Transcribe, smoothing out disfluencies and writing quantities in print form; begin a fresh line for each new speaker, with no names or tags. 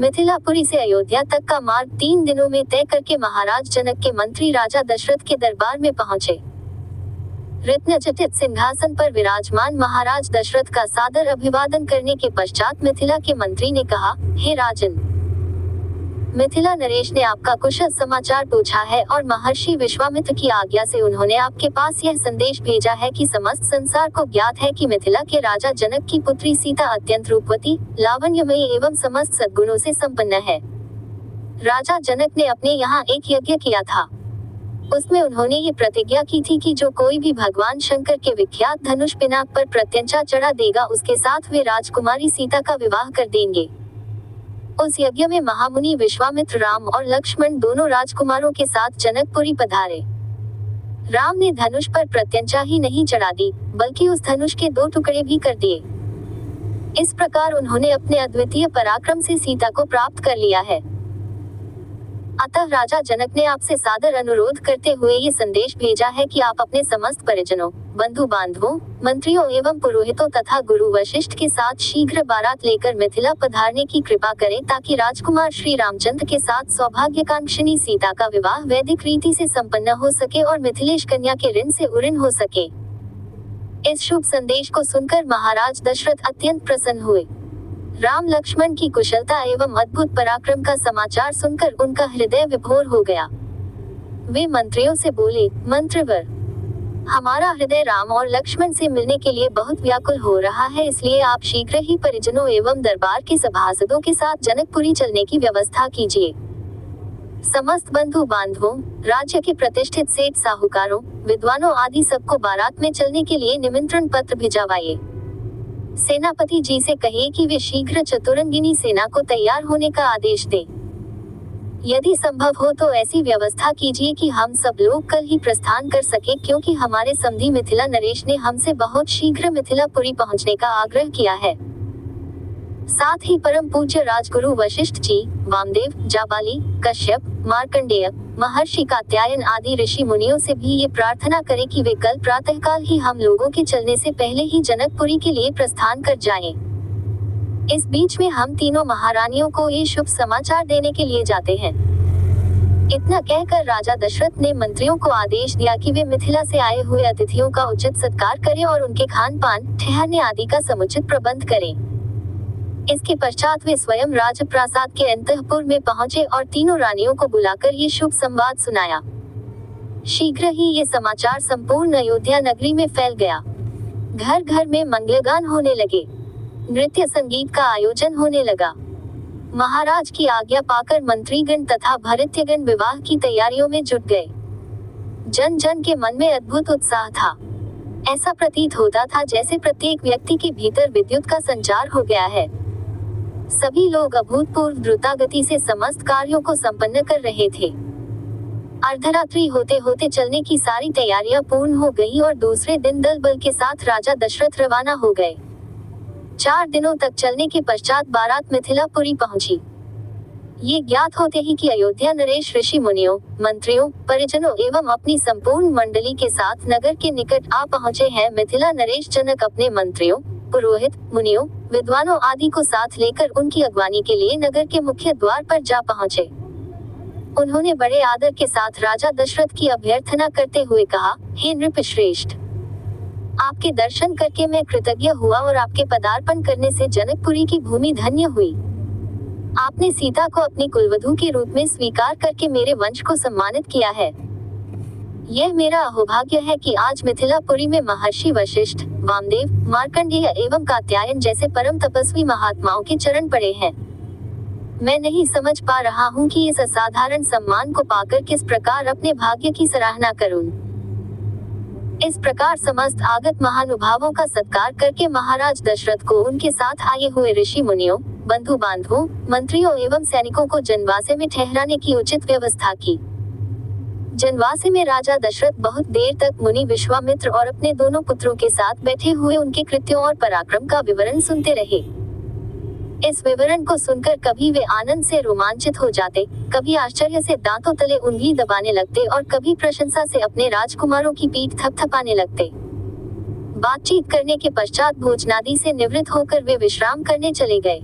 मिथिलापुरी से अयोध्या तक का मार्ग 3 दिनों में तय करके महाराज जनक के मंत्री राजा दशरथ के दरबार में पहुंचे। रत्नजटित सिंहासन पर विराजमान महाराज दशरथ का सादर अभिवादन करने के पश्चात मिथिला के मंत्री ने कहा, हे राजन, मिथिला नरेश ने आपका कुशल समाचार पूछा है और महर्षि विश्वामित्र की आज्ञा से उन्होंने आपके पास यह संदेश भेजा है कि समस्त संसार को ज्ञात है कि मिथिला के राजा जनक की पुत्री सीता अत्यंत रूपवती, लावण्यमयी एवं समस्त सद्गुणों से संपन्न है। राजा जनक ने अपने यहाँ एक यज्ञ किया था। उसमें उन्होंने ये प्रतिज्ञा की थी कि जो कोई भी भगवान शंकर के विख्यात धनुष पिनाक पर प्रत्यंचा चढ़ा देगा उसके साथ वे राजकुमारी सीता का विवाह कर देंगे। उस यज्ञ में महामुनि विश्वामित्र राम और लक्ष्मण दोनों राजकुमारों के साथ जनकपुरी पधारे। राम ने धनुष पर प्रत्यंचा ही नहीं चढ़ा दी, बल्कि उस धनुष के 2 टुकड़े भी कर दिए। इस प्रकार उन्होंने अपने अद्वितीय पराक्रम से सीता को प्राप्त कर लिया है। अतः राजा जनक ने आपसे सादर अनुरोध करते हुए ये संदेश भेजा है कि आप अपने समस्त परिजनों, बंधु बांधवों, मंत्रियों एवं पुरोहितों तथा गुरु वशिष्ठ के साथ शीघ्र बारात लेकर मिथिला पधारने की कृपा करें ताकि राजकुमार श्री रामचंद्र के साथ सौभाग्यकांक्षिणी सीता का विवाह वैदिक रीति से संपन्न हो सके और मिथिलेश कन्या के ऋण से उऋण हो सके। इस शुभ संदेश को सुनकर महाराज दशरथ अत्यंत प्रसन्न हुए। राम लक्ष्मण की कुशलता एवं अद्भुत पराक्रम का समाचार सुनकर उनका हृदय विभोर हो गया। वे मंत्रियों से बोले, मंत्रवर, हमारा हृदय राम और लक्ष्मण से मिलने के लिए बहुत व्याकुल हो रहा है, इसलिए आप शीघ्र ही परिजनों एवं दरबार के सभासदों के साथ जनकपुरी चलने की व्यवस्था कीजिए। समस्त बंधु बांधवों, राज्य के प्रतिष्ठित सेठ साहूकारों, विद्वानों आदि सबको बारात में चलने के लिए निमंत्रण पत्र भिजवाइए। सेनापति जी से कहिए कि वे शीघ्र चतुरंगिनी सेना को तैयार होने का आदेश दें। यदि संभव हो तो ऐसी व्यवस्था कीजिए कि हम सब लोग कल ही प्रस्थान कर सके, क्योंकि हमारे समधी मिथिला नरेश ने हमसे बहुत शीघ्र मिथिलापुरी पहुंचने का आग्रह किया है। साथ ही परम पूज्य राजगुरु वशिष्ठ जी, वामदेव, जाबाली, कश्यप, मार्कंडेय, महर्षि कात्यायन आदि ऋषि मुनियों से भी ये प्रार्थना करें कि वे कल प्रातःकाल ही हम लोगों के चलने से पहले ही जनकपुरी के लिए प्रस्थान कर जाएं। इस बीच में हम तीनों महारानियों को ये शुभ समाचार देने के लिए जाते हैं। इतना कहकर राजा दशरथ ने मंत्रियों को आदेश दिया कि वे मिथिला से आए हुए अतिथियों का उचित सत्कार करें और उनके खान पान, ठहरने आदि का समुचित प्रबंध करें। इसके पश्चात वे स्वयं राजप्रासाद के अंतःपुर में पहुंचे और तीनों रानियों को बुलाकर ये शुभ संवाद सुनाया। शीघ्र ही ये समाचार संपूर्ण अयोध्या नगरी में फैल गया। घर घर में मंगलगान होने लगे, नृत्य संगीत का आयोजन होने लगा। महाराज की आज्ञा पाकर मंत्रीगण तथा भृत्यगण विवाह की तैयारियों में जुट गए। जन जन के मन में अद्भुत उत्साह था। ऐसा प्रतीत होता था जैसे प्रत्येक व्यक्ति के भीतर विद्युत का संचार हो गया है। सभी लोग अभूतपूर्व द्रुतगति से समस्त कार्यों को संपन्न कर रहे थे। अर्धरात्रि होते होते चलने की सारी तैयारियां पूर्ण हो गई और दूसरे दिन दल बल के साथ राजा दशरथ रवाना हो गए। 4 दिनों तक चलने के पश्चात बारात मिथिलापुरी पहुंची। ये ज्ञात होते ही कि अयोध्या नरेश ऋषि मुनियों, मंत्रियों, परिजनों एवं अपनी संपूर्ण मंडली के साथ नगर के निकट आ पहुंचे हैं। मिथिला नरेश जनक अपने मंत्रियों, पुरोहित, मुनियों, विद्वानों आदि को साथ लेकर उनकी अगवानी के लिए नगर के मुख्य द्वार पर जा पहुंचे। उन्होंने बड़े आदर के साथ राजा दशरथ की अभ्यर्थना करते हुए कहा, हे नृपश्रेष्ठ, आपके दर्शन करके मैं कृतज्ञ हुआ और आपके पदार्पण करने से जनकपुरी की भूमि धन्य हुई। आपने सीता को अपनी कुलवधू के रूप में स्वीकार करके मेरे वंश को सम्मानित किया है। यह मेरा अहोभाग्य है कि आज मिथिलापुरी में महर्षि वशिष्ठ, वामदेव, मार्कंडेय एवं कात्यायन जैसे परम तपस्वी महात्माओं के चरण पड़े हैं। मैं नहीं समझ पा रहा हूँ कि इस असाधारण सम्मान को पाकर किस प्रकार अपने भाग्य की सराहना करूँ। इस प्रकार समस्त आगत महानुभावों का सत्कार करके महाराज दशरथ को उनके साथ आए हुए ऋषि मुनियों, बंधु बांधवों, मंत्रियों एवं सैनिकों को जनवासे में ठहराने की उचित व्यवस्था की। जनवासे में राजा दशरथ बहुत देर तक मुनि विश्वामित्र और अपने दोनों पुत्रों के साथ बैठे हुए उनके कृत्यों और पराक्रम का विवरण सुनते रहे। इस विवरण को सुनकर कभी वे आनंद से रोमांचित हो जाते, कभी आश्चर्य से दांतों तले उंगली दबाने लगते और कभी प्रशंसा से अपने राजकुमारों की पीठ थपथपाने लगते। बातचीत करने के पश्चात भोजनादि से निवृत्त होकर वे विश्राम करने चले गए।